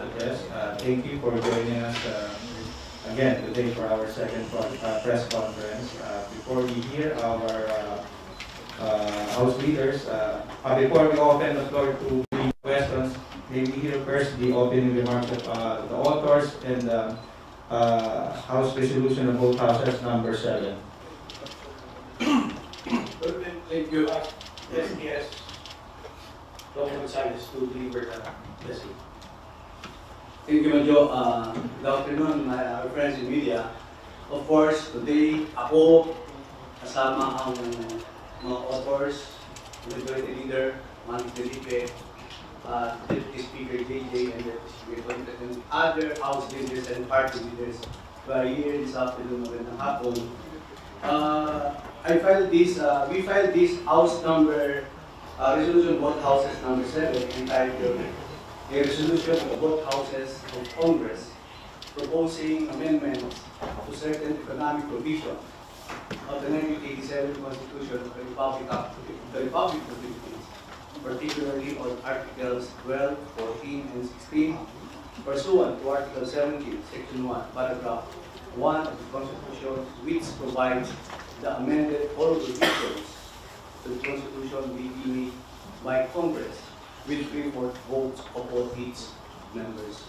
Yes, thank you for joining us again today for our second press conference. Before we hear our House leaders, before we open the floor to questions, may we hear first the opening remarks of the authors and the House resolution of both houses, number 7. Thank you. Yes. Dr. Gonzalez to deliver the blessing. Thank you, Manjo. Good afternoon, our friends in media. Of course, today, ako, kasama ang mga authors, Majority Leader, Manny Felipe, Deputy Speaker JJ, and Deputy Speaker Content, and other House leaders and party leaders who are here this afternoon, magandang hapon. We filed this House number, resolution both houses number 7, entitled a resolution of both houses of Congress proposing amendments to certain economic provisions of the 1987 Constitution of the Republic of the Philippines, particularly on Articles 12, 14, and 16, pursuant to Article 17, Section 1, Paragraph 1 of the Constitution, which provides the amended all provisions to the Constitution be made by Congress with 3/4 votes of all its members.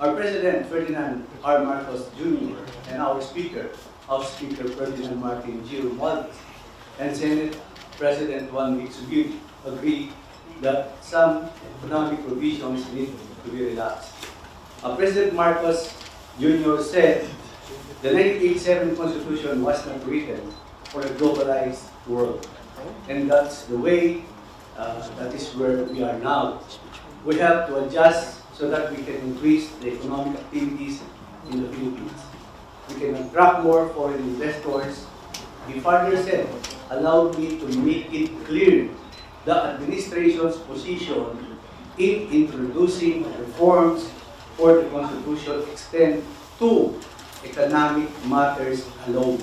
Our President, Ferdinand R. Marcos Jr., and our Speaker, House Speaker Ferdinand Martin G. Romualdez, and Senate President Juan Mixubiri agree that some economic provisions need to be relaxed. President Marcos Jr. said the 1987 Constitution was not written for a globalized world, and that's the way. That is where we are now. We have to adjust so that we can increase the economic activities in the Philippines. We can attract more foreign investors. He further said, allow me to make it clear the administration's position in introducing reforms for the Constitution extend to economic matters alone.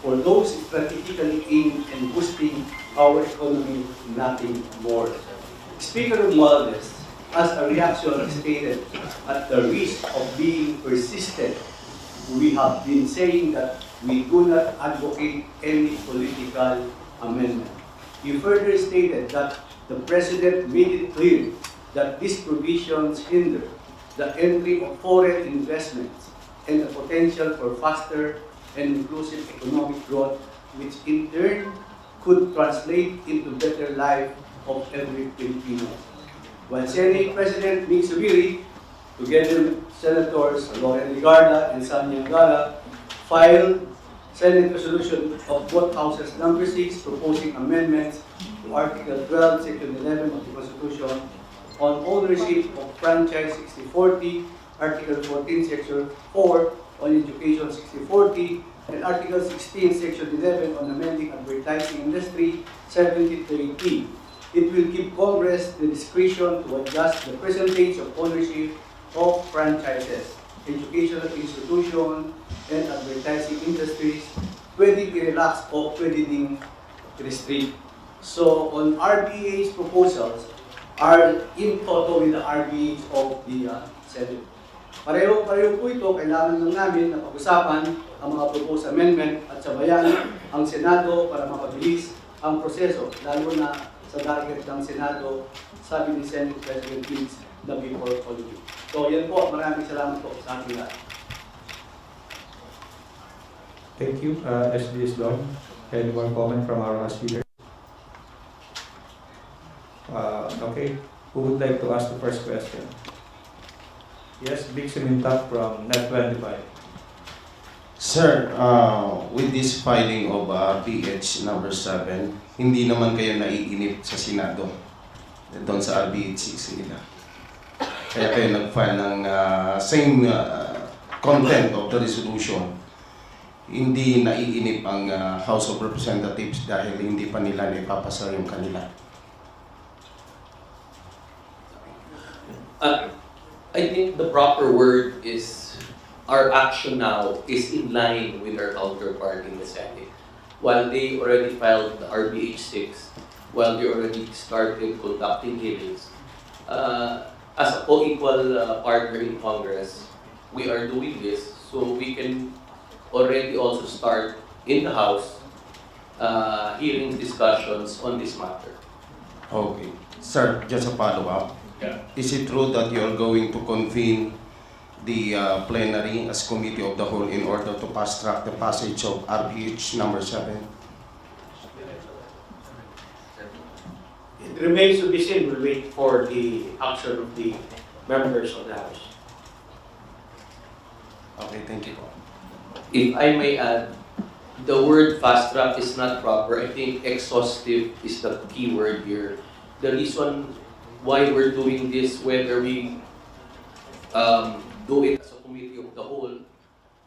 For those strategically aimed and boosting our economy, nothing more. Speaker Romualdez, as a reaction stated, at the risk of being persistent, we have been saying that we do not advocate any political amendment. He further stated that the President made it clear that these provisions hinder the entry of foreign investments and the potential for faster and inclusive economic growth, which in turn could translate into better life of every Filipino. While Senate President Mixubiri, together with Senators Loren Ligarda and Sanya Ngara, filed Senate Resolution of both Houses number 6 proposing amendments to Article 12, Section 11 of the Constitution on ownership of franchise 60/40, Article 14, Section 4 on education 60/40, and Article 16, Section 11 on amending advertising industry 70/30. It will give Congress the discretion to adjust the percentage of ownership of franchises, educational institutions, and advertising industries, pwede i-relax o pwede ding restrict. So on RBA's proposals are in toto with the RBA's of the Senate. Pareho po ito, kailangan lang namin na pag-usapan ang mga proposed amendment at sabayan ang Senado para mapabilis ang proseso, lalo na sa target ng Senado, sabi ni Senate President Vince, na before holiday. So yan po, maraming salamat po sa ating lahat. Thank you, SDS Dong. Any more comment from our House leader? Okay, who would like to ask the first question? Yes, Big Simintap from Net 25. Sir, with this filing of PH number 7, hindi naman kayo naiinip sa Senado doon sa RBH 6 nila. Kaya kayo nag-file ng same content of the resolution. Hindi naiinip ang House of Representatives dahil hindi pa nila naipapasa yung kanila. I think the proper word is our action now is in line with our counterpart in the Senate. While they already filed the RBH 6, while they already started conducting hearings, as a co-equal partner in Congress, we are doing this so we can already also start in the House hearing discussions on this matter. Okay. Sir, just a follow-up. Yeah. Is it true that you're going to convene the plenary as committee of the whole in order to fast-track the passage of RBH number 7? It remains to be seen. We'll wait for the action of the members of the House. Okay, thank you. If I may add, the word fast track is not proper. I think exhaustive is the key word here. The reason why we're doing this, whether we do it as a committee of the whole,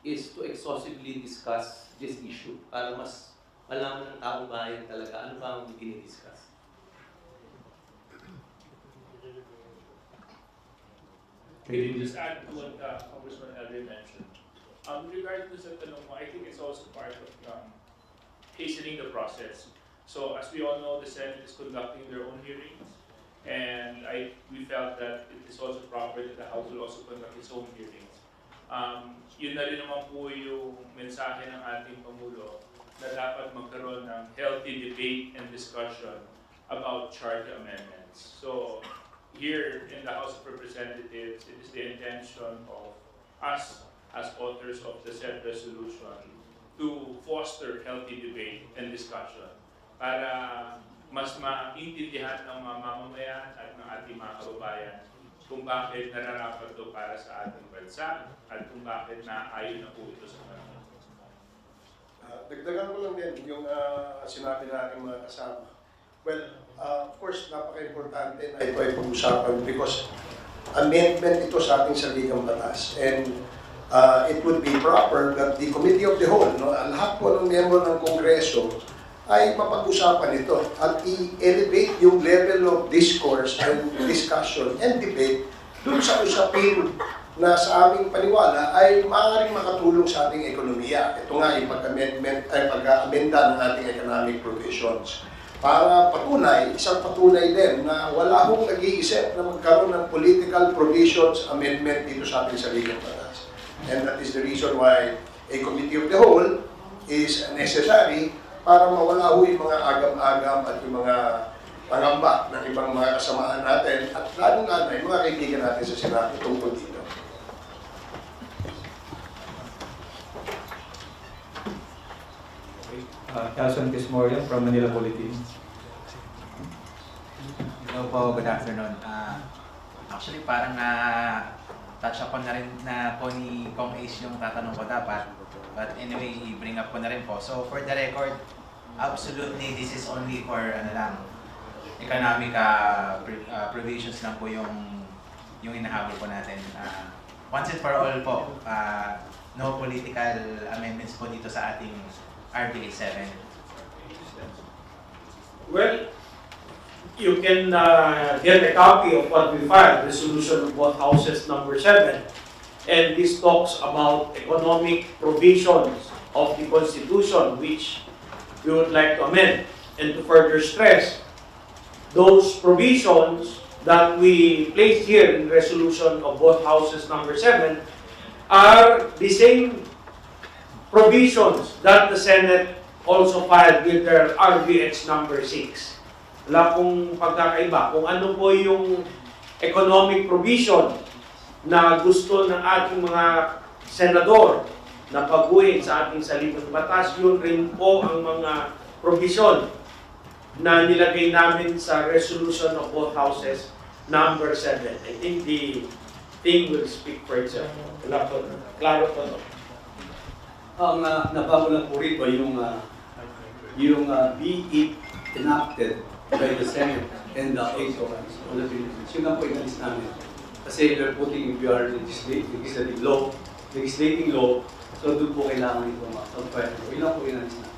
is to exhaustively discuss this issue para mas malaman ng taong bayan talaga ano ba ang dinidiscuss. Can you just add to what Congressman Elvin mentioned? Regarding sa tanong mo, I think it's also part of hastening the process. So as we all know, the Senate is conducting their own hearings, and we felt that it is also proper that the House will also conduct its own hearings. Yun na rin naman po yung mensahe ng ating Pangulo na dapat magkaroon ng healthy debate and discussion about charter amendments. So here in the House of Representatives, it is the intention of us as authors of the said resolution to foster healthy debate and discussion para mas maintindihan ng mga mamamayan at ng ating mga kababayan kung bakit nararapat ito para sa ating bansa at kung bakit naayon na po ito sa panahon. Dagdagan ko lang din yung sinabi natin mga kasama. Well, of course, napaka-importante na ito ay pag-usapan because amendment ito sa ating saligang batas. And it would be proper that the Committee of the Whole, no, lahat po ng miyembro ng Kongreso ay mapag-usapan ito at i-elevate yung level of discourse and discussion and debate dun sa usapin na sa aming paniwala ay maaaring makatulong sa ating ekonomiya. Ito nga yung pag-amenda ng ating economic provisions. Para patunay, isang patunay din na wala hong nag-iisip na magkaroon ng political provisions amendment dito sa ating saligang batas. And that is the reason why a Committee of the Whole is necessary para mawala ho yung mga agam-agam at yung mga pangamba ng ibang mga kasamaan natin at lalong-lalo yung mga kaibigan natin sa Senado tungkol dito. Councilman Quismorio from Manila Bulletin. Hello po, good afternoon. Actually, parang touch upon na rin na po ni Kong Ace yung tatanong ko dapat. But anyway, i-bring up ko na rin po. So for the record, absolutely this is only for economic provisions lang po yung hinahabol po natin. Once and for all po, no political amendments po dito sa ating RBA 7. Well, you can get a copy of what we filed, resolution of both houses number 7. And this talks about economic provisions of the Constitution, which we would like to amend. And to further stress, those provisions that we placed here in resolution of both houses number 7 are the same provisions that the Senate also filed with their RBX number 6. Wala pong pagkakaiba. Kung ano po yung economic provision na gusto ng ating mga senador na baguhin sa ating saligang batas, yun rin po ang mga provision na nilagay namin sa resolution of both houses number 7. I think the thing will speak for itself. Klaro po. Ang nabago lang po rito yung be it enacted by the Senate and the 8 of the Philippines. Yun lang po inalis namin. Kasi we're putting, if you are legislating law, so doon po kailangan ito mag-pwede. Yun lang po inalis namin.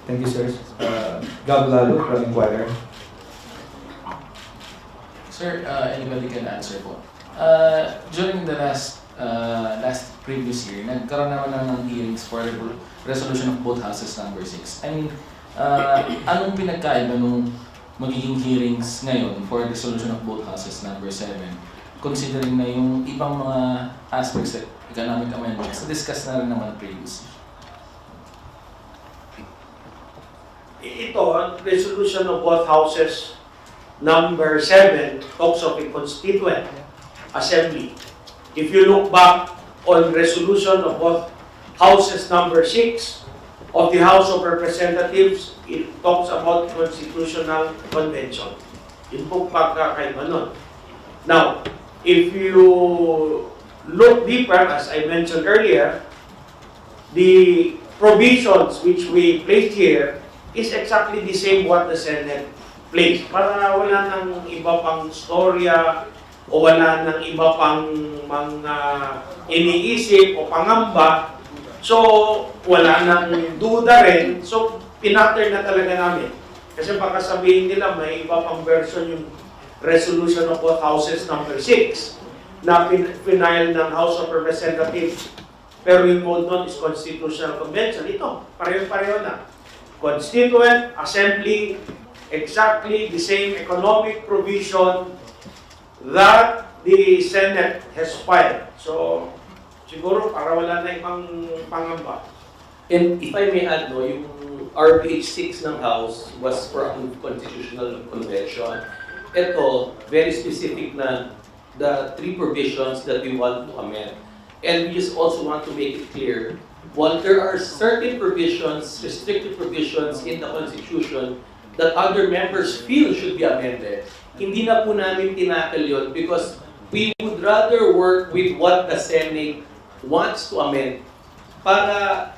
Thank you, sir. Gab Lalo from Inquirer. Sir, anybody can answer po. During the last previous year, nagkaroon naman ng hearings for resolution of both houses number 6. I mean, Anong pinagkaiba nung magiging hearings ngayon for resolution of both houses number 7, considering na yung ibang mga aspects like economic amendments, discuss na rin naman previously? Ito, resolution of both houses number 7 talks of a constituent assembly. If you look back on resolution of both houses number 6 of the House of Representatives, it talks about constitutional convention. Yun po pagkakaiba nun. Now, if you look deeper, as I mentioned earlier, the provisions which we placed here is exactly the same what the Senate placed. Para wala nang iba pang storya o wala nang iba pang mga iniisip o pangamba. So, wala nang duda rin. So, pinattern na talaga namin. Kasi baka sabihin nila may iba pang version yung resolution of both houses number 6 na final ng House of Representatives. Pero yung mode nun is Constitutional Convention. Ito, pareho-pareho na. Constituent, Assembly, exactly the same economic provision that the Senate has filed. So, siguro para wala na ibang pangamba. And if I may add, no, yung RPH 6 ng House was for a constitutional convention. Ito, very specific na the 3 provisions that we want to amend. And we just also want to make it clear, while there are certain provisions, restricted provisions in the Constitution that other members feel should be amended, hindi na po namin tinakal yun because we would rather work with what the Senate wants to amend para,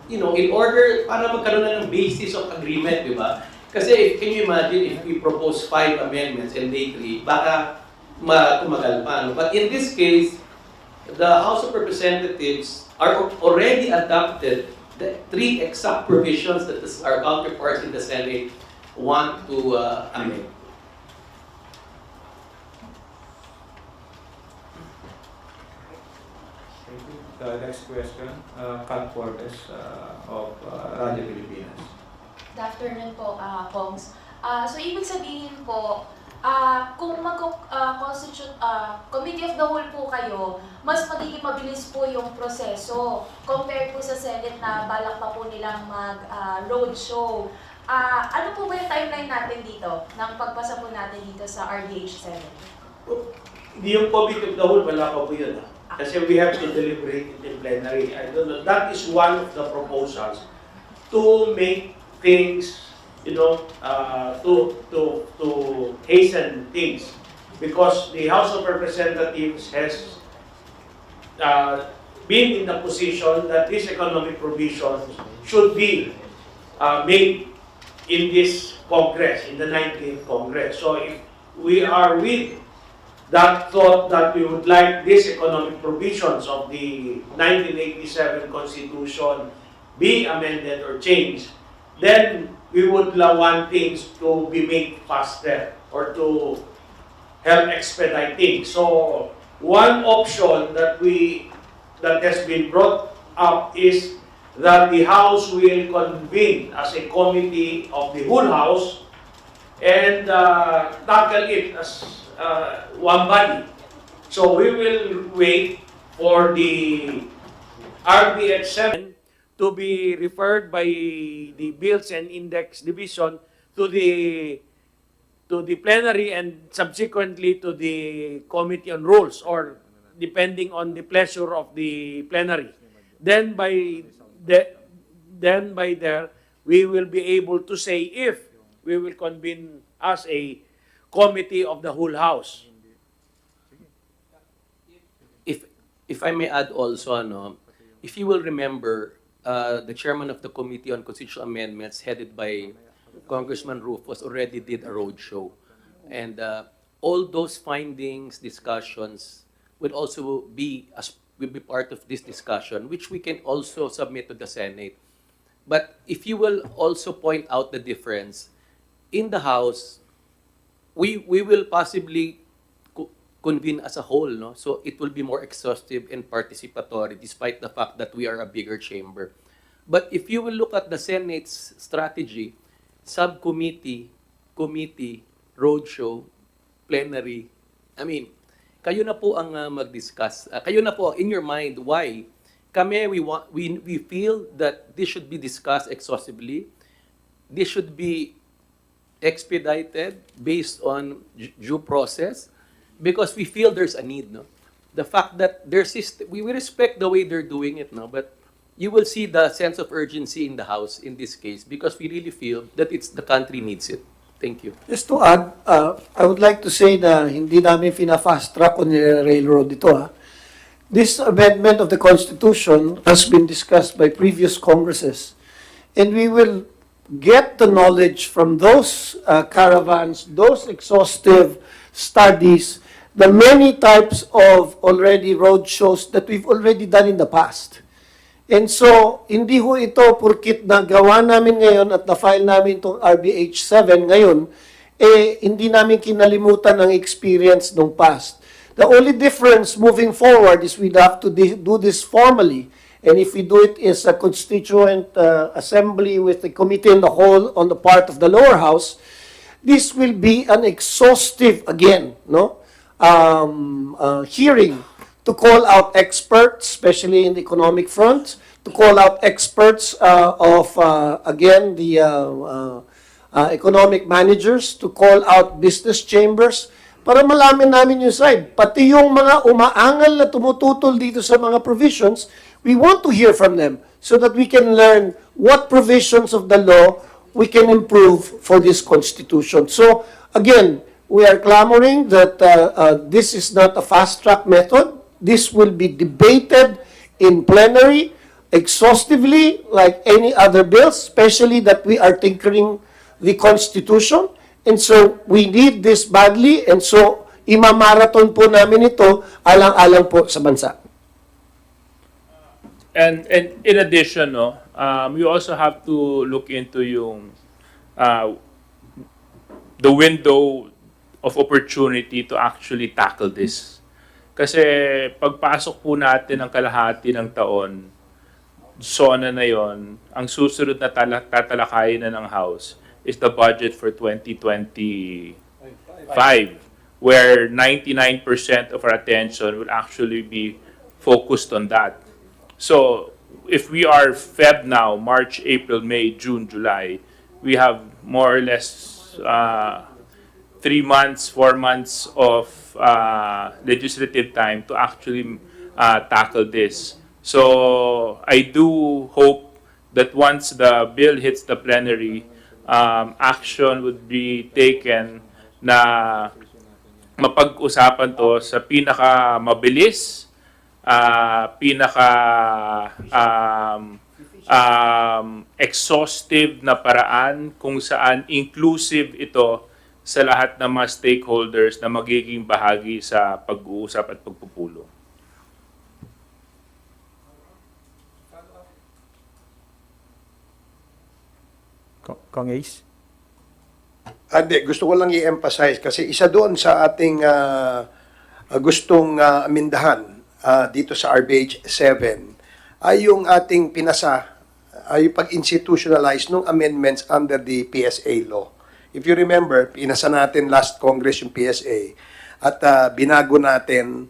in order, para magkaroon na ng basis of agreement, di ba? Kasi can you imagine if we propose 5 amendments and they 3, baka tumagal pa. No? But in this case, the House of Representatives are already adopted the 3 exact provisions that our counterparts in the Senate want to amend. Thank you. The next question, Kat Cortes of Radio Pilipinas. Good afternoon po, Kongs. So, ibig sabihin po, kung Committee of the Whole po kayo, mas magiging mabilis po yung proseso compared po sa Senate na balak pa po nilang mag-roadshow. Ano po ba yung timeline natin dito, ng pagpasa po natin dito sa RDH 7? Hindi yung Committee of the Whole, wala pa po yun. Kasi we have to deliberate it in plenary. I don't know. That is one of the proposals to make things, to hasten things. Because the House of Representatives has been in the position that these economic provisions should be made in this Congress, in the 19th Congress. So if we are with that thought that we would like these economic provisions of the 1987 Constitution be amended or changed, then we would want things to be made faster or to help expedite things. So one option that has been brought up is that the House will convene as a committee of the whole House and tackle it as one body. So we will wait for the RBH 7 to be referred by the Bills and Index Division to the plenary and subsequently to the Committee on Rules, or depending on the pleasure of the plenary. Then by there we will be able to say if we will convene as a committee of the whole House. If I may add also, if you will remember, the chairman of the Committee on Constitutional Amendments, headed by Congressman Rufus, already did a roadshow. And all those findings, discussions, will be part of this discussion, which we can also submit to the Senate. But if you will also point out the difference, in the House, we will possibly convene as a whole, no? So it will be more exhaustive and participatory, despite the fact that we are a bigger chamber. But if you will look at the Senate's strategy, subcommittee, committee, roadshow, plenary, I mean, kayo na po ang mag-discuss. Kayo na po, in your mind, why? Kami, we feel that this should be discussed exhaustively. This should be expedited based on due process because we feel there's a need. No? The fact that we respect the way they're doing it, no? But you will see the sense of urgency in the House in this case because we really feel that the country needs it. Thank you. Just to add, I would like to say na hindi namin fina-fast track on the railroad ito. This amendment of the Constitution has been discussed by previous Congresses, and we will get the knowledge from those caravans, those exhaustive studies, the many types of already road shows that we've already done in the past. And so, hindi ho ito purkit na gawa namin ngayon at na-file namin itong RBH 7 ngayon, hindi namin kinalimutan ang experience ng past. The only difference moving forward is we'd have to do this formally. And if we do it as a constituent assembly with the committee in the whole on the part of the lower house, this will be an exhaustive, again, hearing to call out experts, especially in the economic front, to call out experts again, the economic managers, to call out business chambers, para malaman namin yung side. Pati yung mga umaangal na tumututol dito sa mga provisions, we want to hear from them so that we can learn what provisions of the law we can improve for this Constitution. So, again, we are clamoring that this is not a fast-track method. This will be debated in plenary exhaustively like any other bills, especially that we are tinkering the Constitution. And so, we need this badly. And so, imamarathon po namin ito alang-alang po sa bansa. And in addition, you also have to look into the window of opportunity to actually tackle this. Kasi pagpasok po natin ng kalahati ng taon, SONA na yon, ang susunod na tatalakayin na ng House is the budget for 2025, where 99% of our attention will actually be focused on that. So, if we are Feb now, March, April, May, June, July, we have more or less 3 months, 4 months of legislative time to actually tackle this. So I do hope that once the bill hits the plenary, action would be taken na mapag-usapan to sa pinaka-mabilis, exhaustive na paraan kung saan inclusive ito sa lahat ng mga stakeholders na magiging bahagi sa pag-uusap at pagpupulong. Kong Ace? Hindi, gusto ko lang i-emphasize kasi isa doon sa ating gustong amindahan dito sa RBH 7 ay yung ating pinasa, ay pag-institutionalize ng amendments under the PSA law. If you remember, pinasa natin last Congress yung PSA at binago natin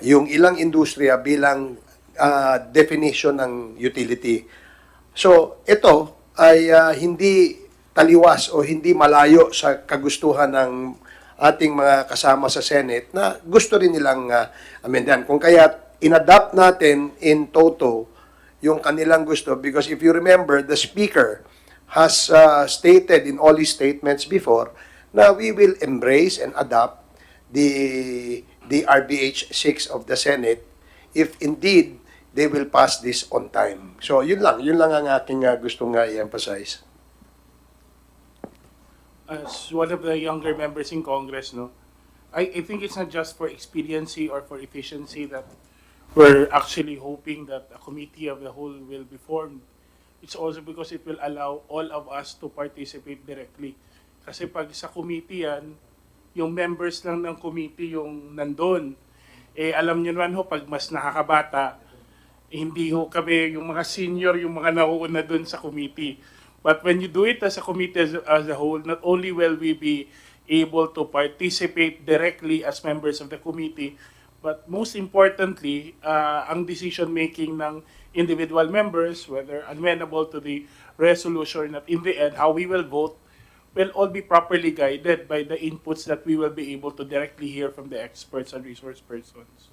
yung ilang industriya bilang definition ng utility. So, ito ay hindi taliwas o hindi malayo sa kagustuhan ng ating mga kasama sa Senate na gusto rin nilang amendahan. Kung kaya inadapt natin in toto yung kanilang gusto, because if you remember, the Speaker has stated in all his statements before na we will embrace and adopt the RBH 6 of the Senate if indeed they will pass this on time. So yun lang ang aking gustong i-emphasize. As one of the younger members in Congress, I think it's not just for expediency or for efficiency that we're actually hoping that a committee of the whole will be formed. It's also because it will allow all of us to participate directly. Kasi pag sa committee yan, yung members lang ng committee yung nandun. Alam nyo naman pag mas nakakabata, Hindi ho kami yung mga senior, yung mga nauuna dun sa committee. But when you do it as a committee as a whole, not only will we be able to participate directly as members of the committee, but most importantly, ang decision-making ng individual members, whether amenable to the resolution, at in the end, how we will vote, will all be properly guided by the inputs that we will be able to directly hear from the experts and resource persons.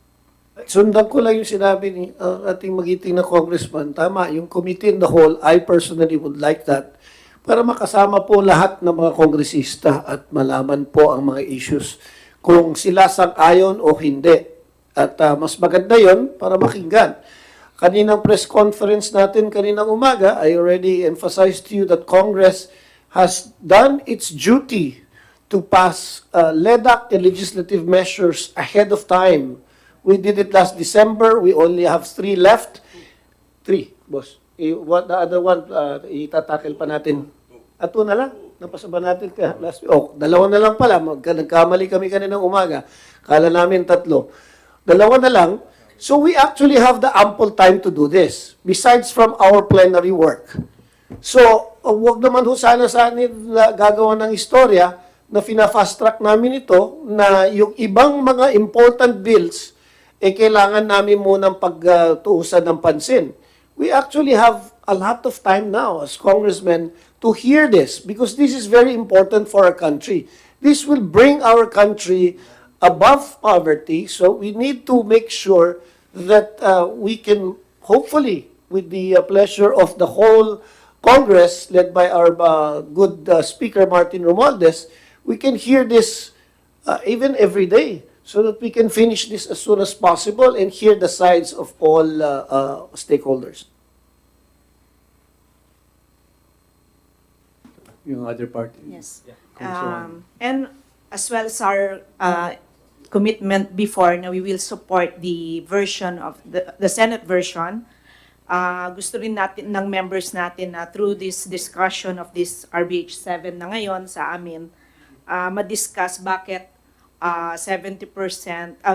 Sundan ko lang yung sinabi ni ating magiting na congressman. Tama, yung committee in the whole, I personally would like that para makasama po lahat ng mga kongresista at malaman po ang mga issues kung sila sang-ayon o hindi. At mas maganda yon para makinggan. Kaninang press conference natin kaninang umaga, I already emphasized to you that Congress has done its duty to pass LEDAC and legislative measures ahead of time. We did it last December. We only have 3 left. 3, boss. What the other one, itatakel pa natin. At 2 na lang. Napasaba natin ka last week. Oh, 2 na lang pala. Nagkamali kami kaninang umaga. Kala namin 3. 2 na lang. So we actually have the ample time to do this. Besides from our plenary work. So, wag naman ho sana sa anin gagawa ng istorya na fina-fast track namin ito na yung ibang mga important bills kailangan namin munang pagtuusan ng pansin. We actually have a lot of time now as congressmen to hear this because this is very important for our country. This will bring our country above poverty, so we need to make sure that we can, hopefully, with the pleasure of the whole Congress, led by our good Speaker Martin Romualdez, we can hear this even every day, so that we can finish this as soon as possible and hear the sides of all stakeholders. Yung other party. Yes. Congresswoman. And as well as our commitment before na we will support the version of the Senate version, gusto rin natin ng members natin na through this discussion of this RBH 7 na ngayon sa amin, ma-discuss bakit 70%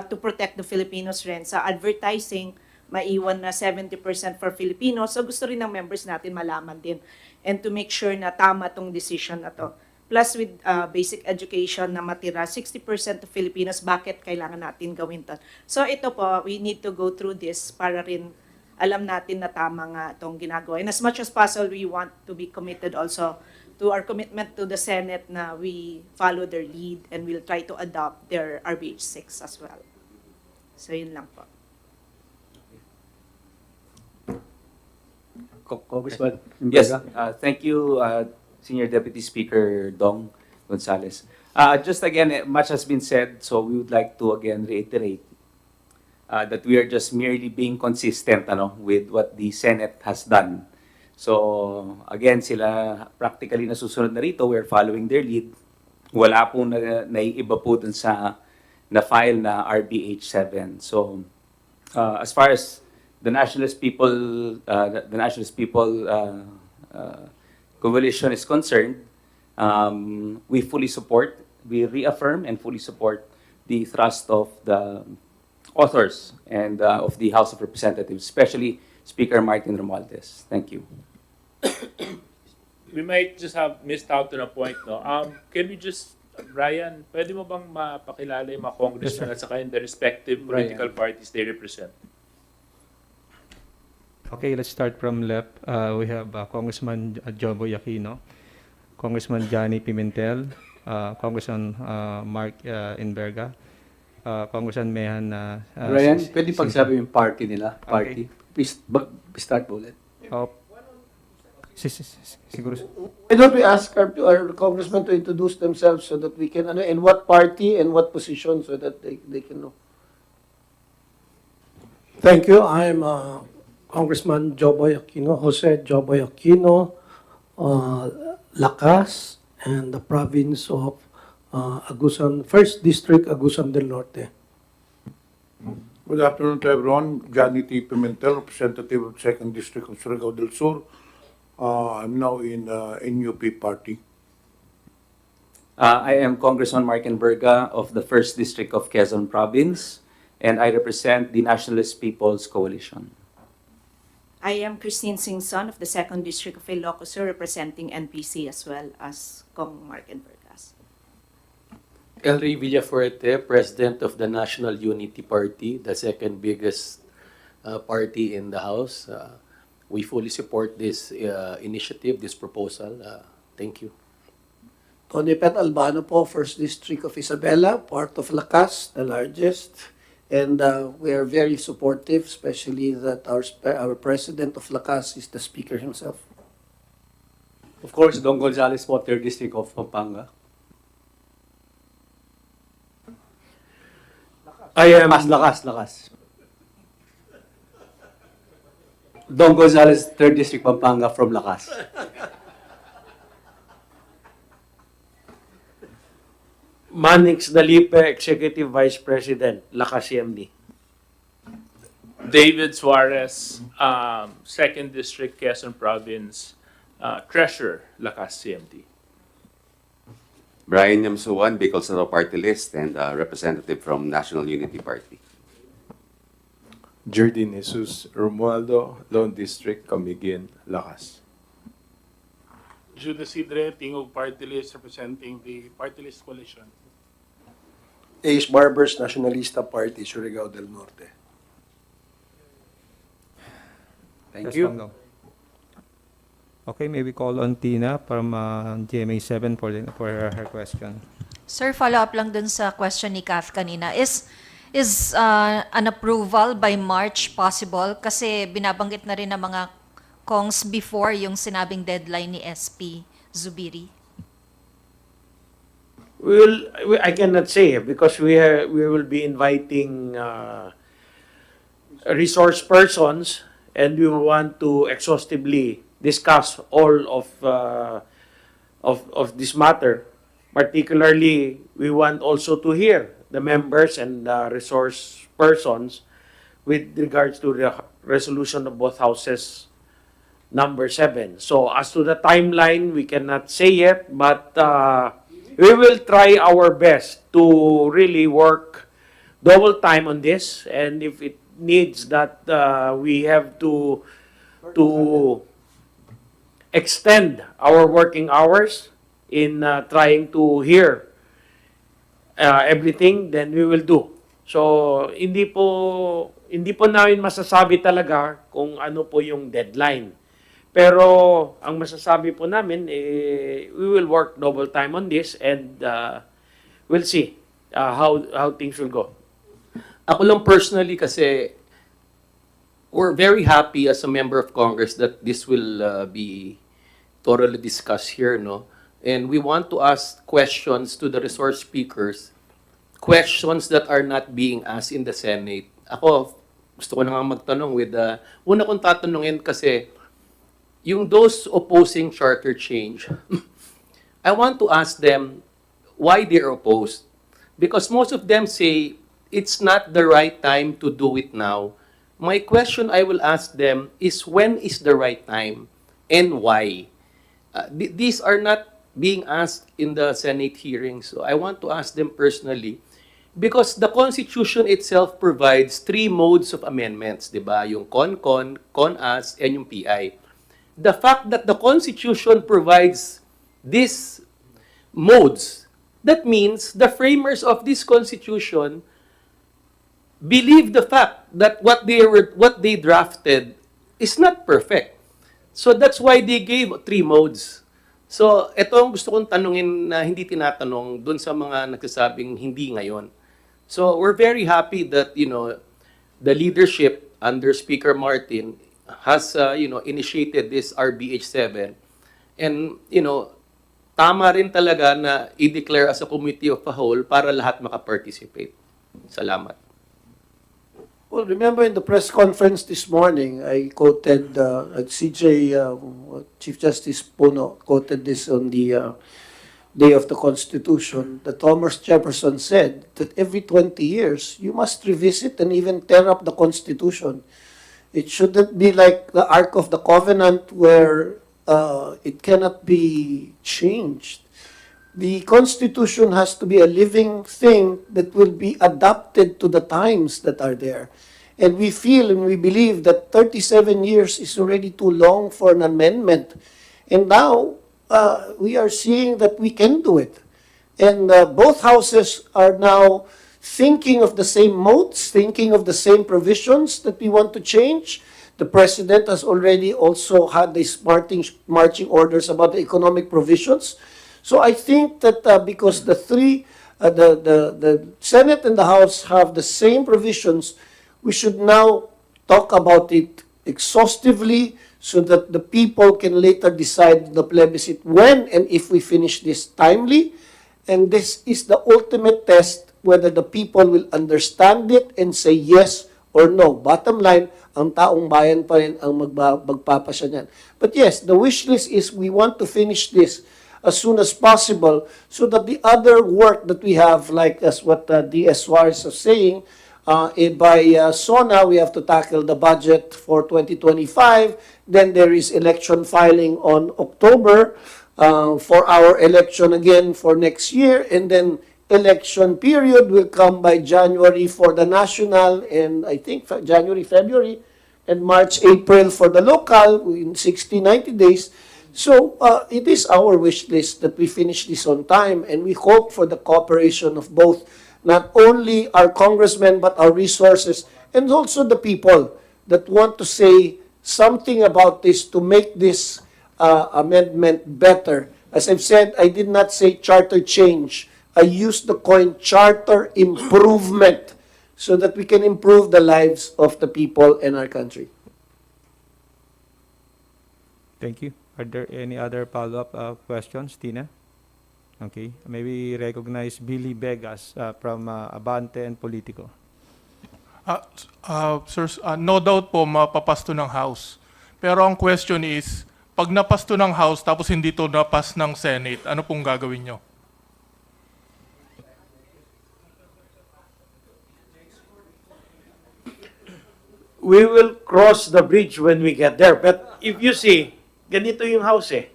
to protect the Filipinos rin. Sa advertising, maiwan na 70% for Filipinos. So gusto rin ng members natin malaman din. And to make sure na tama tong decision na to. Plus with basic education na matira 60% of Filipinos, bakit kailangan natin gawin to? So ito po, we need to go through this para rin alam natin na tama nga itong ginagawa. And as much as possible, we want to be committed also to our commitment to the Senate na we follow their lead and we'll try to adopt their RBH 6 as well. So yun lang po. Congressman. Yes, thank you, Senior Deputy Speaker Dong Gonzales. Just again, much has been said, so we would like to again reiterate that we are just merely being consistent with what the Senate has done. So, again, sila practically nasusunod na rito. We're following their lead. Wala po naiiba po dun sa na-file na RBH 7. So, as far as the Nationalist People Coalition is concerned, we fully support, we reaffirm and fully support the thrust of the authors and of the House of Representatives, especially Speaker Martin Romualdez. Thank you. We might just have missed out on a point, no? Can we just, Brian, pwede mo bang mapakilala yung mga congressmen at saka yung the respective political parties they represent? Okay, let's start from left. We have Congressman Joboy Aquino, Congressman Johnny Pimentel, Congressman Mark Inverga, Congressman Mehan. Ryan, pwede pagsabi yung party nila? Party. Please, start po ulit. Siguro. Why don't we ask our congressmen to introduce themselves so that we can, and what party and what position so that they can know. Thank you. I'm Congressman Joboy Aquino, Jose Joboy Aquino, Lakas, and the province of Agusan, 1st District, Agusan del Norte. Good afternoon to everyone. Johnny T. Pimentel, representative of 2nd District of Surigao del Sur. I'm now in NUP party. I am Congressman Mark Berga of the 1st District of Quezon Province, and I represent the Nationalist People's Coalition. I am Christine Singson of the 2nd District of Ilocos Sur, representing NPC as well as Kong Mark and Vergas. El Rey Villafuerte, President of the National Unity Party, the second biggest party in the House. We fully support this initiative, this proposal. Thank you. Tony Pet Albano po, 1st District of Isabela, part of Lakas, the largest. And we are very supportive, especially that our president of Lakas is the speaker himself. Of course, Don Gonzales po, 3rd District of Pampanga. I am Lakas. Don Gonzales, 3rd District, Pampanga, from Lakas. Manix Dalipe, Executive Vice President, Lakas CMD. David Suarez, 2nd District, Quezon Province, Treasurer, Lakas CMD. Brian Yamsuan, Bicol Saro Party List and representative from National Unity Party. Jerdin Jesus Romualdo, Lone District, Camiguin, Lakas. Judas Idre, Tingog Party List, representing the Party List Coalition. Ace Barbers, Nacionalista Party, Surigao del Norte. Thank you. Okay, maybe call on Tina from GMA 7 for her question. Sir, follow-up lang dun sa question ni Kath kanina. Is an approval by March possible? Kasi binabanggit na rin ng mga Kongs before yung sinabing deadline ni SP Zubiri. I cannot say because we will be inviting resource persons and we want to exhaustively discuss all of this matter. Particularly, we want also to hear the members and resource persons with regards to the resolution of both houses number 7. So as to the timeline, we cannot say yet, but we will try our best to really work double time on this, and if it needs that we have to extend our working hours in trying to hear everything, then we will do. So hindi po namin masasabi talaga kung ano po yung deadline. Pero ang masasabi po namin, we will work double time on this and we'll see how things will go. Ako lang personally kasi we're very happy as a member of Congress that this will be thoroughly discussed here, no? And we want to ask questions to the resource speakers, questions that are not being asked in the Senate. Ako, gusto ko na nga magtanong with una kong tatanungin kasi yung those opposing charter change, I want to ask them why they're opposed. Because most of them say it's not the right time to do it now. My question I will ask them is when is the right time and why? These are not being asked in the Senate hearings. So I want to ask them personally because the Constitution itself provides 3 modes of amendments, di ba? Yung con-con, con-as, and yung PI. The fact that the Constitution provides these modes, that means the framers of this Constitution believe the fact that what they drafted is not perfect. So that's why they gave 3 modes. So ito ang gusto kong tanungin na hindi tinatanong dun sa mga nagsasabing hindi ngayon. So we're very happy that the leadership under Speaker Martin has initiated this RBH 7 and tama rin talaga na i-declare as a committee of a whole para lahat makaparticipate. Salamat. Well, remember in the press conference this morning, I quoted CJ, Chief Justice Puno quoted this on the Day of the Constitution, that Thomas Jefferson said that every 20 years, you must revisit and even tear up the Constitution. It shouldn't be like the Ark of the Covenant where it cannot be changed. The Constitution has to be a living thing that will be adapted to the times that are there. And we feel and we believe that 37 years is already too long for an amendment. And now, we are seeing that we can do it. And both houses are now thinking of the same modes, thinking of the same provisions that we want to change. The President has already also had these marching orders about the economic provisions. So I think that because the Senate and the House have the same provisions, we should now talk about it exhaustively so that the people can later decide the plebiscite when and if we finish this timely. And this is the ultimate test whether the people will understand it and say yes or no. Bottom line, ang taong bayan pa rin ang magpapasya niyan. But yes, the wish list is we want to finish this as soon as possible so that the other work that we have, like as what the Suarez is saying, by SONA, we have to tackle the budget for 2025. Then there is election filing on October for our election again for next year. And then election period will come by January for the national, and I think January, February, and March, April for the local in 60, 90 days. So it is our wish list that we finish this on time, and we hope for the cooperation of both, not only our congressmen, but our resources, and also the people that want to say something about this to make this amendment better. As I've said, I did not say charter change. I used the coin charter improvement so that we can improve the lives of the people in our country. Thank you. Are there any other follow-up questions, Tina? Okay. Maybe recognize Billy Vegas from Abante and Politico. Sir, no doubt po mapapasto ng House. Pero ang question is, pag napasto ng House tapos hindi to napas ng Senate, ano pong gagawin nyo? We will cross the bridge when we get there. But if you see, ganito yung House eh.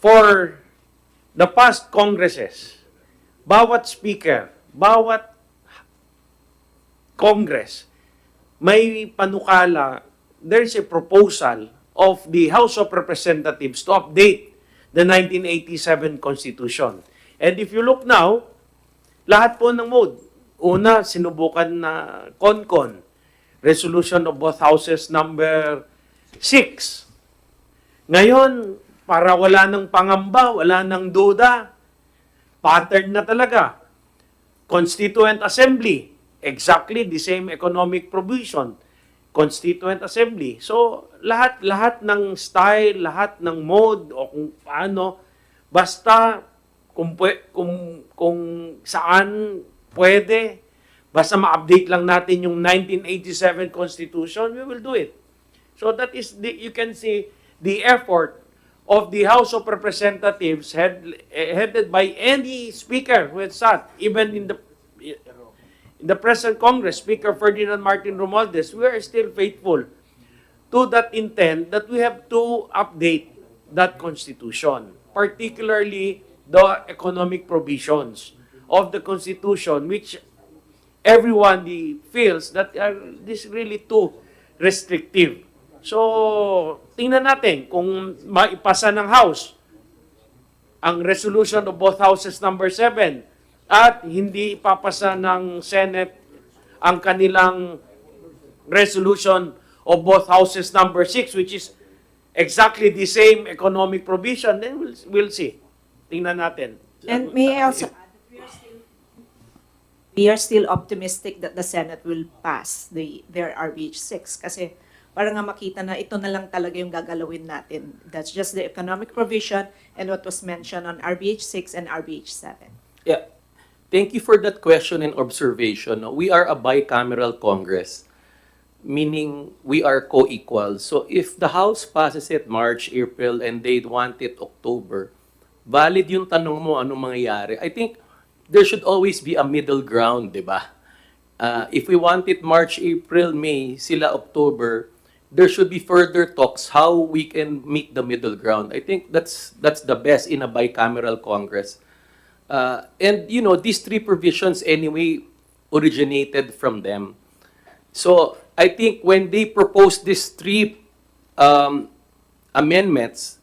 For the past Congresses, bawat speaker, bawat Congress, may panukala, there is a proposal of the House of Representatives to update the 1987 Constitution. And if you look now, lahat po ng mode. Una, sinubukan na CONCON, Resolution of both Houses number 6. Ngayon, para wala ng pangamba, wala ng duda, pattern na talaga. Constituent Assembly, exactly the same economic provision. Constituent Assembly. So, lahat ng style, lahat ng mode, o kung paano, basta kung saan pwede, basta ma-update lang natin yung 1987 Constitution, we will do it. So that is, you can see the effort of the House of Representatives headed by any speaker who has sat, even in the present Congress, Speaker Ferdinand Martin Romualdez, we are still faithful to that intent that we have to update that Constitution, particularly the economic provisions of the Constitution, which everyone feels that this is really too restrictive. So, tingnan natin kung maipasa ng House ang resolution of both Houses number 7 at hindi ipapasa ng Senate ang kanilang resolution of both Houses number 6, which is exactly the same economic provision, then we'll see. Tingnan natin. And may I also add, we are still optimistic that the Senate will pass their RBH 6 kasi para nga makita na ito na lang talaga yung gagalawin natin. That's just the economic provision and what was mentioned on RBH 6 and RBH 7. Yeah. Thank you for that question and observation. We are a bicameral Congress, meaning we are co-equal. So if the House passes it March, April, and they want it October, valid yung tanong mo anong mangyayari. I think there should always be a middle ground, di ba? If we want it March, April, May, sila October, there should be further talks how we can meet the middle ground. I think that's the best in a bicameral Congress. And, you know, these three provisions anyway originated from them. So, I think when they proposed these three amendments,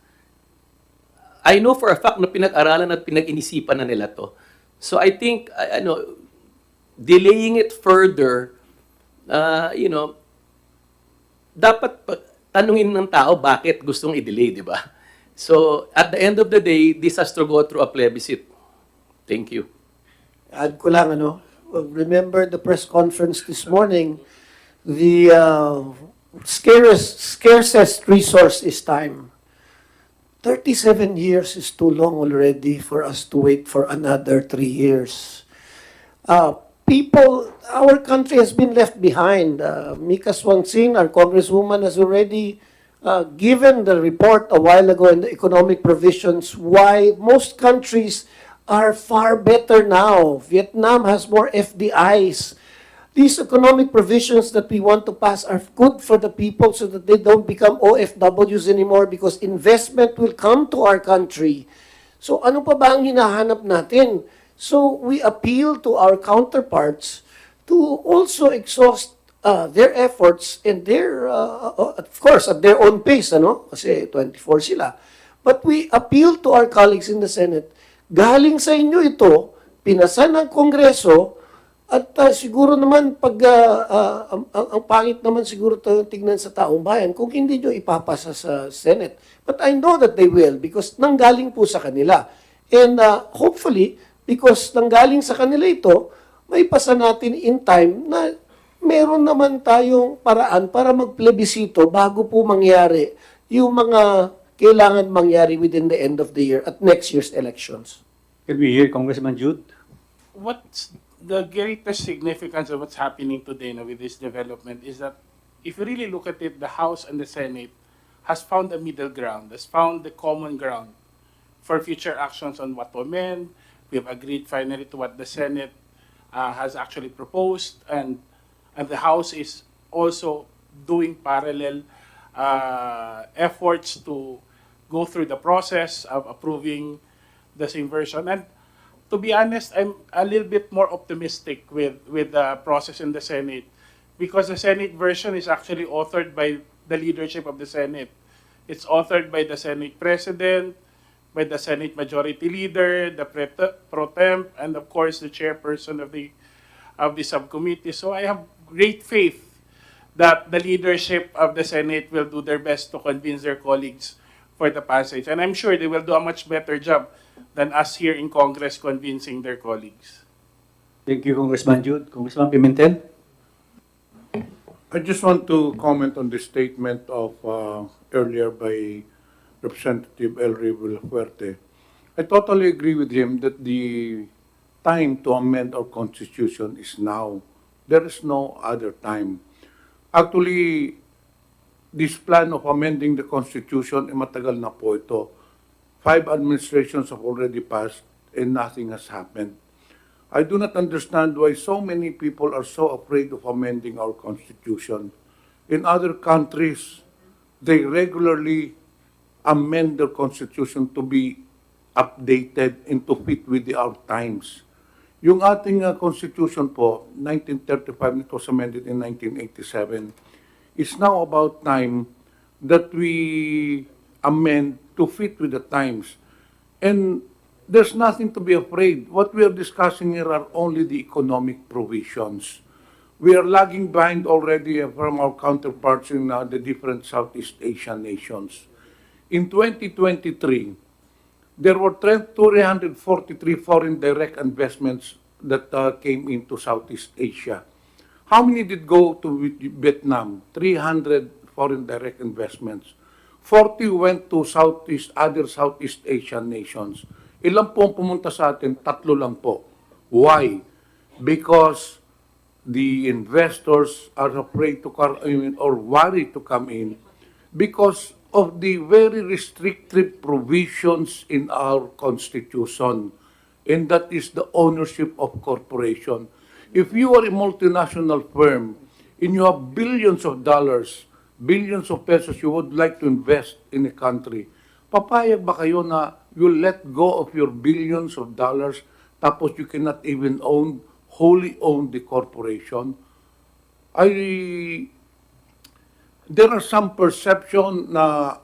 I know for a fact na pinag-aralan at pinag-inisipan na nila to. So I think, delaying it further, dapat tanungin ng tao bakit gustong i-delay, di ba? So at the end of the day, this has to go through a plebiscite. Thank you. Add ko lang, remember the press conference this morning, the scarcest resource is time. 37 years is too long already for us to wait for another 3 years. Our country has been left behind. Mika Swangsing, our congresswoman, has already given the report a while ago in the economic provisions why most countries are far better now. Vietnam has more FDIs. These economic provisions that we want to pass are good for the people so that they don't become OFWs anymore because investment will come to our country. So ano pa ba ang hinahanap natin? So we appeal to our counterparts to also exhaust their efforts and their, of course, at their own pace, kasi 24 sila. But we appeal to our colleagues in the Senate, galing sa inyo ito, pinasa ng Kongreso, at siguro naman, pag ang pangit naman siguro tignan sa taong bayan, kung hindi nyo ipapasa sa Senate. But I know that they will because nanggaling po sa kanila. And hopefully, because nanggaling sa kanila ito, may pasa natin in time na meron naman tayong paraan para magplebisito bago po mangyari yung mga kailangan mangyari within the end of the year at next year's elections. Can we hear Congressman Jude? What's the greatest significance of what's happening today with this development is that if you really look at it, the House and the Senate has found a middle ground, has found the common ground for future actions on what to amend. We have agreed finally to what the Senate has actually proposed, and the House is also doing parallel efforts to go through the process of approving the same version. And to be honest, I'm a little bit more optimistic with the process in the Senate because the Senate version is actually authored by the leadership of the Senate. It's authored by the Senate President, by the Senate Majority Leader, the Pro Temp, and of course the chairperson of the subcommittee. So I have great faith that the leadership of the Senate will do their best to convince their colleagues for the passage. And I'm sure they will do a much better job than us here in Congress convincing their colleagues. Thank you, Congressman Jude. Congressman Pimentel? I just want to comment on the statement of earlier by Representative El Villafuerte. I totally agree with him that the time to amend our Constitution is now. There is no other time. Actually, this plan of amending the Constitution, matagal na po ito. 5 administrations have already passed and nothing has happened. I do not understand why so many people are so afraid of amending our Constitution. In other countries, they regularly amend their Constitution to be updated and to fit with our times. Yung ating Constitution po, 1935, it was amended in 1987, is now about time that we amend to fit with the times. And there's nothing to be afraid. What we are discussing here are only the economic provisions. We are lagging behind already from our counterparts in the different Southeast Asian nations. In 2023, there were 243 foreign direct investments that came into Southeast Asia. How many did go to Vietnam? 300 foreign direct investments. 40 went to other Southeast Asian nations. Ilan po ang pumunta sa atin? 3 lang po. Why? Because the investors are afraid to come in or worried to come in because of the very restrictive provisions in our Constitution, and that is the ownership of corporation. If you are a multinational firm and you have billions of dollars, billions of pesos you would like to invest in a country, papayag ba kayo na you let go of your billions of dollars tapos you cannot even wholly own the corporation? I there are some perception na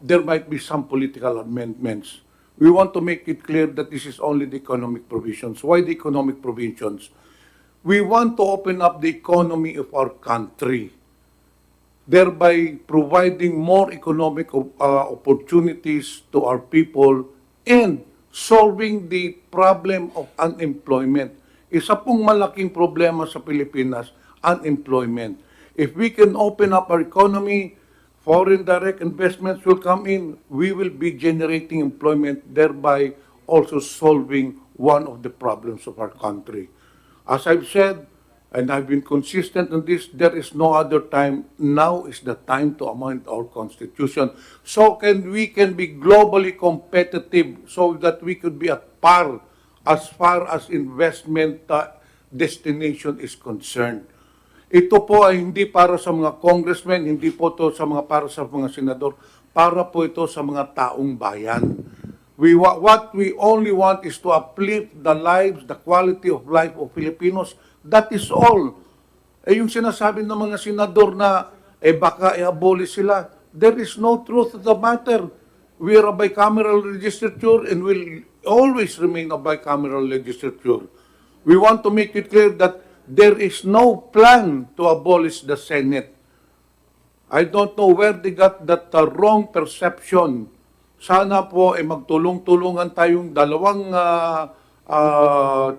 there might be some political amendments. We want to make it clear that this is only the economic provisions. Why the economic provisions? We want to open up the economy of our country, thereby providing more economic opportunities to our people and solving the problem of unemployment. Isa pong malaking problema sa Pilipinas, unemployment. If we can open up our economy, foreign direct investments will come in, we will be generating employment, thereby also solving one of the problems of our country. As I've said, and I've been consistent on this, there is no other time. Now is the time to amend our Constitution so we can be globally competitive, so that we could be at par as far as investment destination is concerned. Ito po ay hindi para sa mga congressmen, hindi po ito para sa mga senador, para po ito sa mga taong bayan. What we only want is to uplift the lives, the quality of life of Filipinos. That is all. Yung sinasabi ng mga senador na baka i-abolish sila, there is no truth to the matter. We are a bicameral legislature and will always remain a bicameral legislature. We want to make it clear that there is no plan to abolish the Senate. I don't know where they got that wrong perception. Sana po magtulong-tulungan tayong dalawang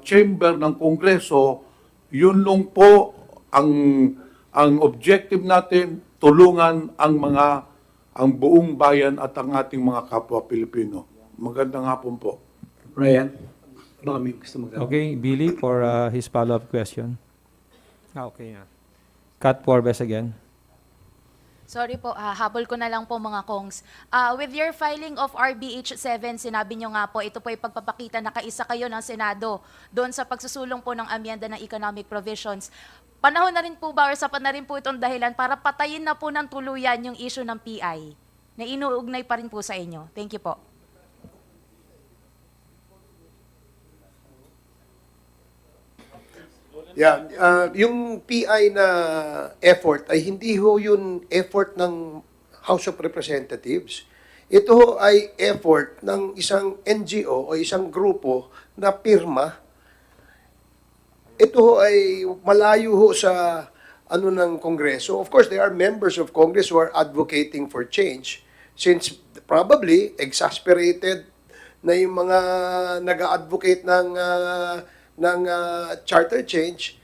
chamber ng Kongreso. Yun lang po ang objective natin, tulungan ang buong bayan at ang ating mga kapwa Pilipino. Magandang hapon po. Ryan, baka may gusto mag- Okay, Billy for his follow-up question. Okay. Cut Forbes again. Sorry po, habol ko na lang po mga Kongs. With your filing of RBH 7, sinabi nyo nga po, ito po ay pagpapakita na kaisa kayo ng Senado doon sa pagsusulong po ng amyenda ng economic provisions. Panahon na rin po ba or sapat na rin po itong dahilan para patayin na po ng tuluyan yung issue ng PI na inuugnay pa rin po sa inyo? Thank you po. Yeah, yung PI na effort ay hindi ho yun effort ng House of Representatives. Ito ho ay effort ng isang NGO o isang grupo na pirma. Ito ho ay malayo ho sa ng Kongreso. Of course, there are members of Congress who are advocating for change since probably exasperated na yung mga nag-advocate ng charter change,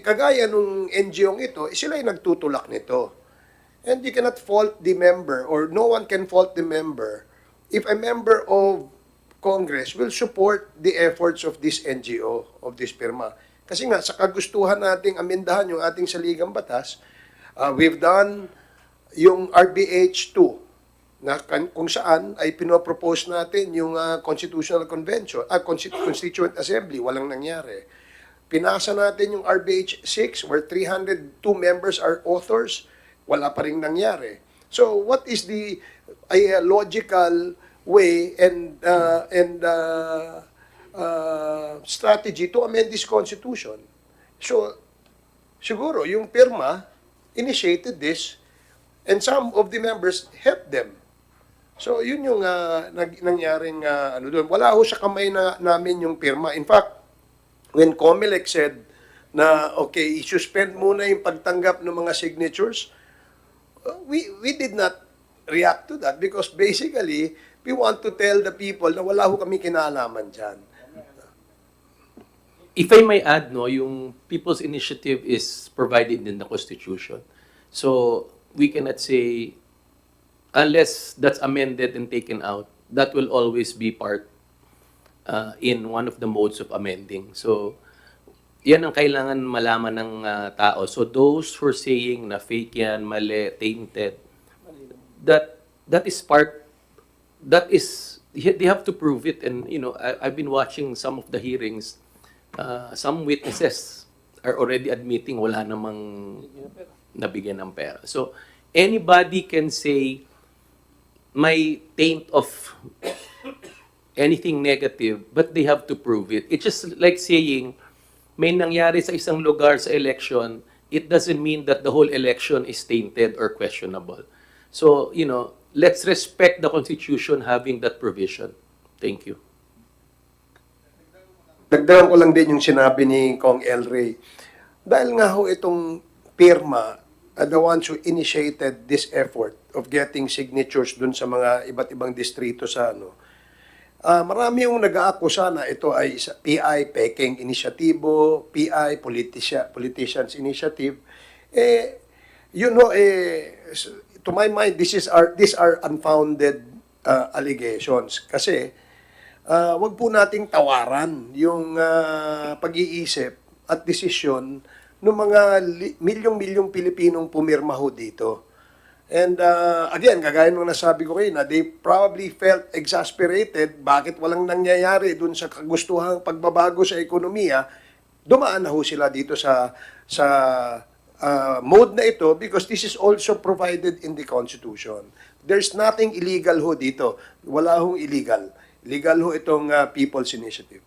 kagaya nung NGO ito, sila ay nagtutulak nito. And you cannot fault the member, or no one can fault the member, if a member of Congress will support the efforts of this NGO, of this firma. Kasi nga, sa kagustuhan nating amendahan yung ating saligang batas, we've done yung RBH 2, na kung saan ay pinopropose natin yung Constitutional Convention, Constituent Assembly, walang nangyari. Pinasa natin yung RBH 6 where 302 members are authors, wala pa rin nangyari. So what is the logical way and strategy to amend this Constitution? So siguro yung pirma initiated this and some of the members helped them. So, yun yung nangyaring doon. Wala ho sa kamay namin yung pirma. In fact, when COMELEC said na, okay, i-suspend muna yung pagtanggap ng mga signatures, we did not react to that because basically, we want to tell the people na wala ho kami kinalaman dyan. If I may add, yung People's Initiative is provided in the Constitution. So, we cannot say, unless that's amended and taken out, that will always be part in one of the modes of amending. So, yan ang kailangan malaman ng tao. So, those who are saying na fake yan, mali, tainted, that is part, they have to prove it. And, I've been watching some of the hearings. Some witnesses are already admitting wala namang nabigyan ng pera. So, anybody can say, may taint of anything negative, but they have to prove it. It's just like saying, may nangyari sa isang lugar sa election, it doesn't mean that the whole election is tainted or questionable. So, let's respect the Constitution having that provision. Thank you. Dagdagan ko lang din yung sinabi ni Kong El Rey. Dahil nga ho itong pirma, the ones who initiated this effort of getting signatures dun sa mga iba't ibang distrito sa marami yung nag-aakusa na ito ay PI, Peking Inisyatibo, PI, Politicians Initiative. To my mind, these are unfounded allegations. Kasi, wag po nating tawaran yung pag-iisip at desisyon ng mga milyong-milyong Pilipinong pumirma ho dito. And again, kagaya nung nasabi ko kayo na they probably felt exasperated bakit walang nangyayari dun sa kagustuhang pagbabago sa ekonomiya. Dumaan na ho sila dito sa mode na ito because this is also provided in the Constitution. There's nothing illegal ho dito. Wala hong illegal. Legal ho itong People's Initiative.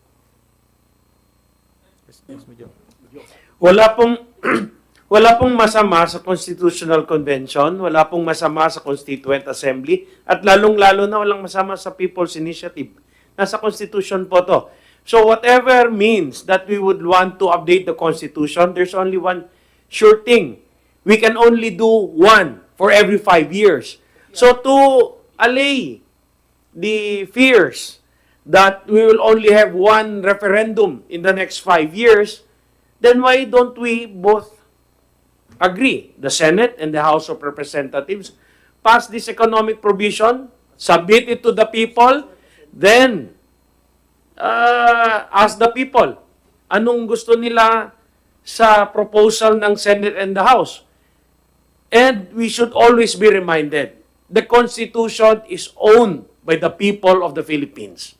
Wala pong masama sa Constitutional Convention, wala pong masama sa Constituent Assembly, at lalong-lalo na walang masama sa People's Initiative. Nasa Constitution po to. So whatever means that we would want to update the Constitution, there's only one sure thing. We can only do one for every 5 years. So to allay the fears that we will only have one referendum in the next 5 years, then why don't we both agree, the Senate and the House of Representatives, pass this economic provision, submit it to the people, then ask the people anong gusto nila sa proposal ng Senate and the House. And we should always be reminded, the Constitution is owned by the people of the Philippines.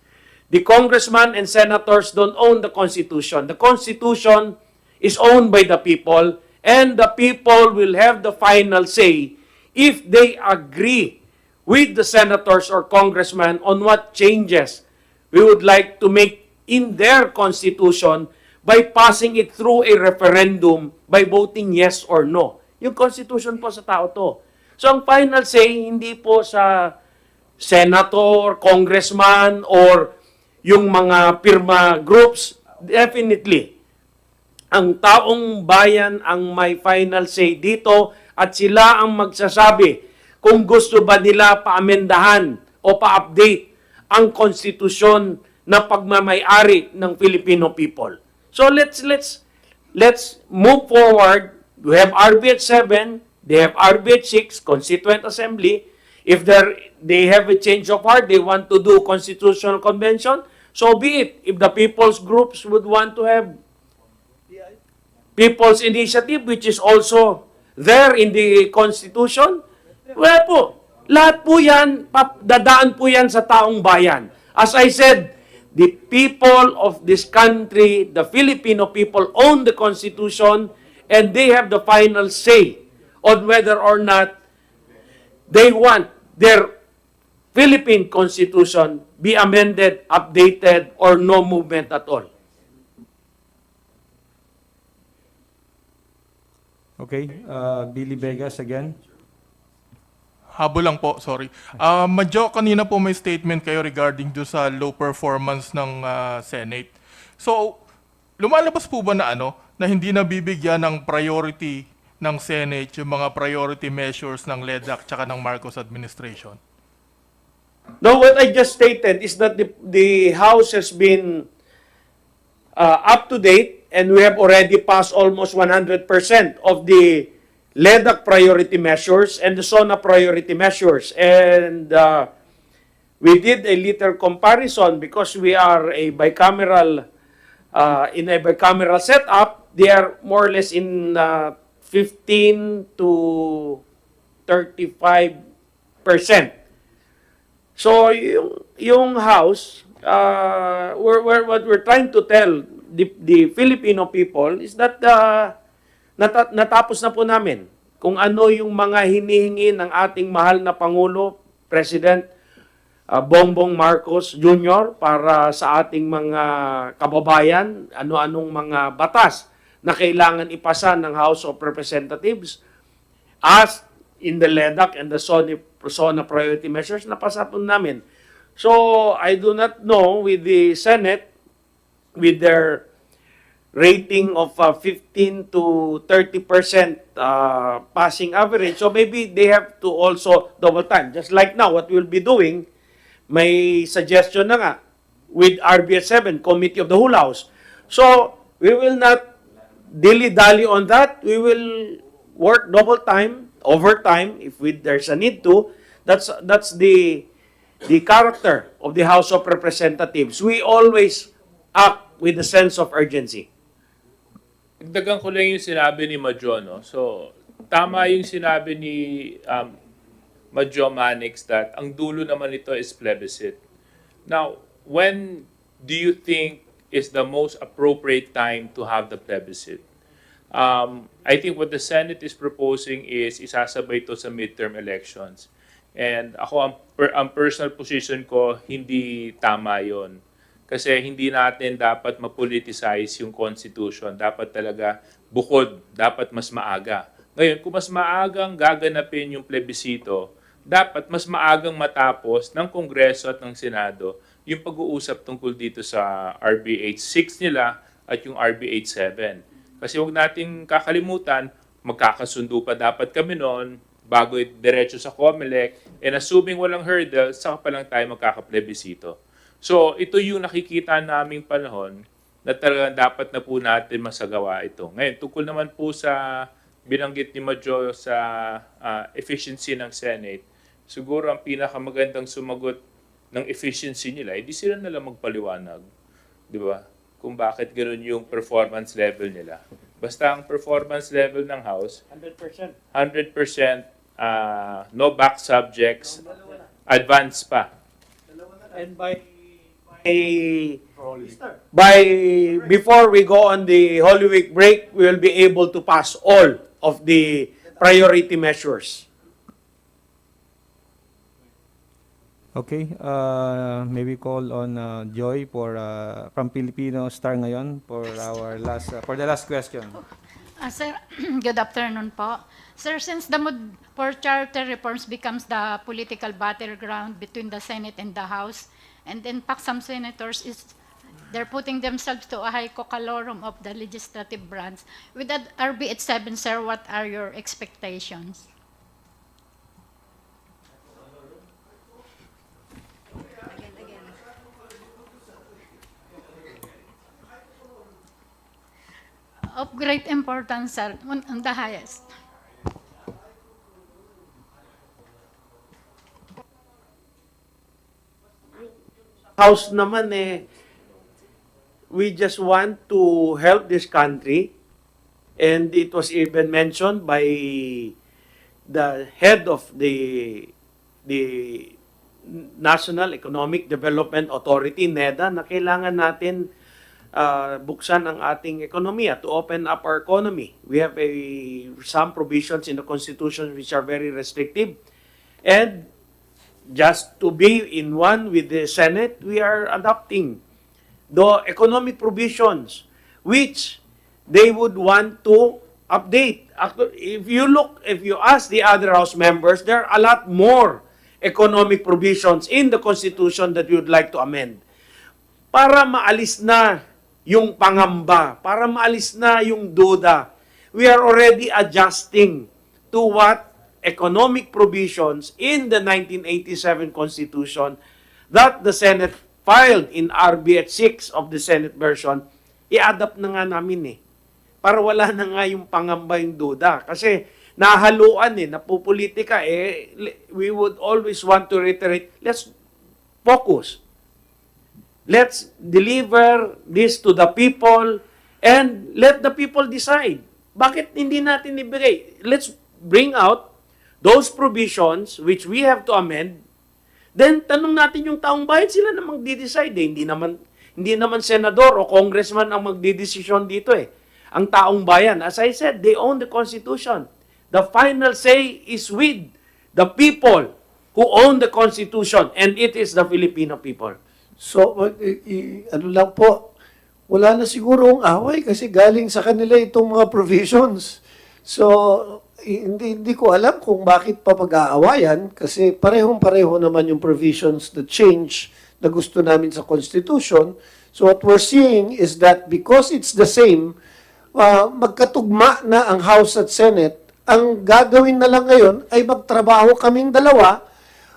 The congressmen and senators don't own the Constitution. The Constitution is owned by the people, and the people will have the final say if they agree with the senators or congressmen on what changes we would like to make in their constitution by passing it through a referendum by voting yes or no. Yung constitution po sa tao to. So ang final say, hindi po sa senator, congressman, or yung mga pirma groups. Definitely, ang taong bayan ang may final say dito at sila ang magsasabi kung gusto ba nila paamendahan o pa-update ang konstitusyon na pagmamay-ari ng Filipino people. So let's move forward. We have RBH 7, they have RBH 6, Constituent Assembly. If they have a change of heart, they want to do Constitutional Convention, so be it. If the people's groups would want to have People's Initiative, which is also there in the Constitution, well po, lahat po yan, dadaan po yan sa taong bayan. As I said, the people of this country, the Filipino people, own the Constitution, and they have the final say on whether or not they want their Philippine Constitution be amended, updated, or no movement at all. Okay, Billy Vegas again. Habol lang po, sorry. Madjo, kanina po may statement kayo regarding do sa low performance ng Senate. So, lumalabas po ba na na hindi nabibigyan ng priority ng Senate yung mga priority measures ng LEDAC tsaka ng Marcos administration? No, what I just stated is that the House has been up to date, and we have already passed almost 100% of the LEDAC priority measures and the SONA priority measures. And we did a little comparison because we are a bicameral, in a bicameral setup. They are more or less in 15 to 35%. So yung House, what we're trying to tell the Filipino people is that natapos na po namin kung ano yung mga hinihingi ng ating mahal na Pangulo, President Bongbong Marcos Jr. para sa ating mga kababayan, ano-anong mga batas na kailangan ipasa ng House of Representatives as in the LEDAC and the SONA priority measures, napasa po namin. So, I do not know with the Senate, with their rating of 15 to 30% passing average, so maybe they have to also double time. Just like now, what we'll be doing, may suggestion na nga with RBS 7, Committee of the Whole House. So, we will not dilly-dally on that. We will work double time, overtime, if there's a need to. That's the character of the House of Representatives. We always act with a sense of urgency. Dagdagan ko lang yung sinabi ni Madjo, no? So, tama yung sinabi ni Madjo Manix that ang dulo naman ito is plebiscite. Now, when do you think is the most appropriate time to have the plebiscite? I think what the Senate is proposing is isasabay ito sa midterm elections. And ako, ang personal position ko, hindi tama yon. Kasi hindi natin dapat mapoliticize yung Constitution. Dapat talaga bukod, dapat mas maaga. Ngayon, kung mas maagang gaganapin yung plebisito, dapat mas maagang matapos ng Kongreso at ng Senado yung pag-uusap tungkol dito sa RB 86 nila at yung RB 87. Kasi huwag nating kakalimutan, magkakasundo pa dapat kami noon bago diretso sa COMELEC, and assuming walang hurdle, saka pa lang tayo magkakaplebisito. So, ito yung nakikita naming panahon na talagang dapat na po natin masagawa ito. Ngayon, tungkol naman po sa binanggit ni Madjo sa efficiency ng Senate, siguro ang pinakamagandang sumagot ng efficiency nila, hindi sila nalang magpaliwanag. Di ba? Kung bakit ganoon yung performance level nila. Basta ang performance level ng House, 100%, no back subjects, advance pa. And before we go on the Holy Week break, we will be able to pass all of the priority measures. Okay, maybe call on Joy for from Filipino Star ngayon for our last for the last question. Sir, good afternoon po. Sir, since the mood for charter reforms becomes the political battleground between the Senate and the House, and in fact some senators they're putting themselves to a high cocalorum of the legislative branch. With that RB 87, sir, what are your expectations? Of great importance, sir, on the highest. House naman we just want to help this country, and it was even mentioned by the head of the National Economic Development Authority, NEDA, na kailangan natin buksan ang ating ekonomiya, to open up our economy. We have some provisions in the Constitution which are very restrictive. And just to be in one with the Senate, we are adopting the economic provisions which they would want to update. If you ask the other House members, there are a lot more economic provisions in the Constitution that we would like to amend. Para maalis na yung pangamba, para maalis na yung duda, we are already adjusting to what economic provisions in the 1987 Constitution that the Senate filed in RB 6 of the Senate version, i-adapt na nga namin para wala na nga yung pangamba, yung duda. Kasi nahaluan napupolitika we would always want to reiterate, let's focus. Let's deliver this to the people and let the people decide. Bakit hindi natin ibigay? Let's bring out those provisions which we have to amend. Then tanong natin yung taong bayan, sila na magdi-decide. Hindi naman senador o congressman ang magdidesisyon dito Ang taong bayan, as I said, they own the Constitution. The final say is with the people who own the Constitution, and it is the Filipino people. So, ano lang po, wala na siguro ang away kasi galing sa kanila itong mga provisions. So, hindi ko alam kung bakit pa pag-aawayan kasi parehong-pareho naman yung provisions, the change na gusto namin sa Constitution. So what we're seeing is that because it's the same, magkatugma na ang House at Senate, ang gagawin na lang ngayon ay magtrabaho kaming dalawa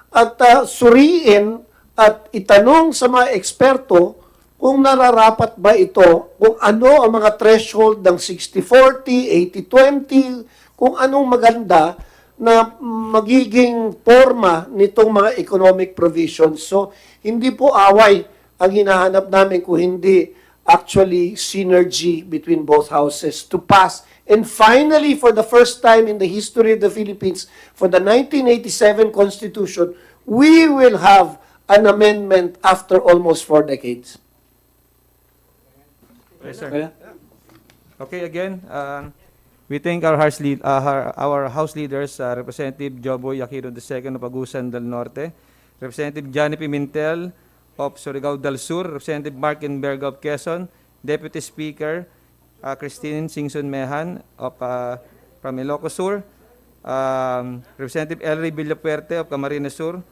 at suriin at itanong sa mga eksperto kung nararapat ba ito, kung ano ang mga threshold ng 60-40, 80-20, kung anong maganda na magiging forma nitong mga economic provisions. So, hindi po away ang hinahanap namin kung hindi actually synergy between both houses to pass. And finally, for the first time in the history of the Philippines, for the 1987 Constitution, we will have an amendment after almost 4 decades. Yes, sir. Okay, again, we thank our House leaders, Representative Joboy Aquino II of Agusan del Norte, Representative Johnny Pimentel of Surigao del Sur, Representative Mark Inberga of Quezon, Deputy Speaker Christine Singson Mehan of from Ilocos Sur, Representative Elry Villapuerte of Camarines Sur,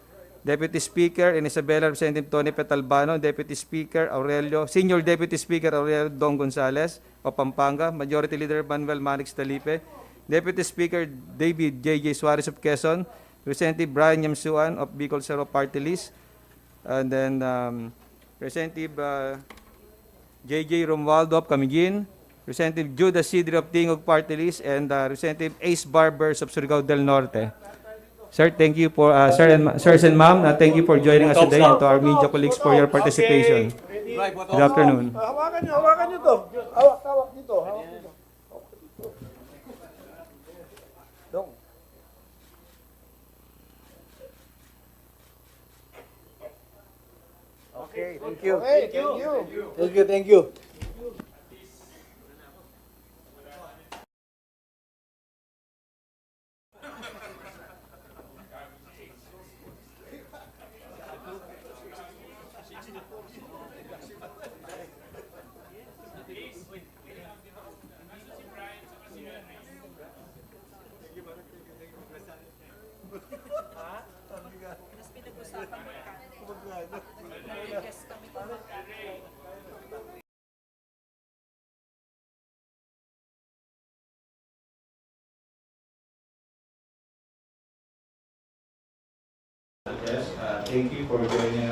Deputy Speaker and Isabela, Representative Tony Petalbano, Deputy Speaker Aurelio, Senior Deputy Speaker Aurelio Dong Gonzales of Pampanga, Majority Leader Manuel Manix Dalipe, Deputy Speaker David J.J. Suarez of Quezon, Representative Brian Yamsuan of Bicol Sero Party List, and then Representative J.J. Romualdo of Camiguin, Representative Judas Sidri of Tingog Party List, and Representative Ace Barbers of Surigao del Norte. Sir, thank you for, sirs and ma'am, thank you for joining us today and to our media colleagues for your participation. Good afternoon. Hawakan nyo to. Hawak dito. Dong. Okay, thank you. Thank you. Yes, thank you for joining us.